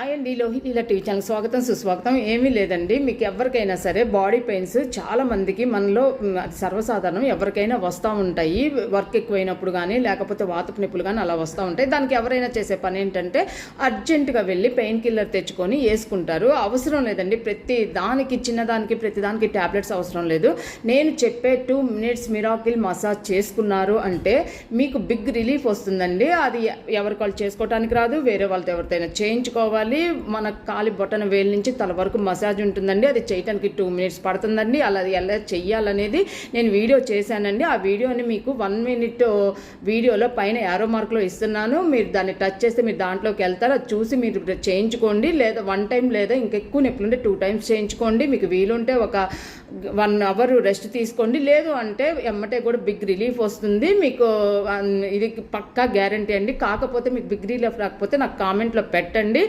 అండి లోహితీల TV channel స్వాగతం సుస్వాగతం. ఏమీ లేదండి, మీకు ఎవరికైనా సరే బాడీ పెయిన్స్ చాలా మందికి మనలో అది సర్వసాధారణం, ఎవరికైనా వస్తూ ఉంటాయి. వర్క్ ఎక్కువైనప్పుడు కానీ లేకపోతే వాతపు నొప్పులు కానీ అలా వస్తూ ఉంటాయి. దానికి ఎవరైనా చేసే పని ఏంటంటే అర్జెంటుగా వెళ్ళి పెయిన్ కిల్లర్ తెచ్చుకొని వేసుకుంటారు. అవసరం లేదండి, ప్రతి దానికి ట్యాబ్లెట్స్ అవసరం లేదు. నేను చెప్పే 2 minutes మిరాకిల్ మసాజ్ చేసుకున్నారు అంటే మీకు బిగ్ రిలీఫ్ వస్తుందండి. అది ఎవరికి వాళ్ళు చేసుకోవడానికి రాదు, వేరే వాళ్ళతో ఎవరితోనైనా చేయించుకోవాలి. మన కాలి బొటన వేలు నుంచి తల వరకు మసాజ్ ఉంటుందండి. అది చేయడానికి 2 minutes పడుతుందండి. అలా ఎలా చెయ్యాలనేది నేను వీడియో చేశానండి. ఆ వీడియోని మీకు 1 minute వీడియోలో పైన యారో మార్క్లో ఇస్తున్నాను. మీరు దాన్ని టచ్ చేస్తే మీరు దాంట్లోకి వెళ్తారు. అది చూసి మీరు చేయించుకోండి. లేదా 1 time లేదా ఇంకెక్కువ నొప్పులుంటే 2 times చేయించుకోండి. మీకు వీలుంటే ఒక 1 hour రెస్ట్ తీసుకోండి. లేదు అంటే ఎమ్మటే కూడా బిగ్ రిలీఫ్ వస్తుంది మీకు. ఇది పక్కా గ్యారంటీ అండి. కాకపోతే మీకు బిగ్ రిలీఫ్ రాకపోతే నాకు కామెంట్లో పెట్టండి.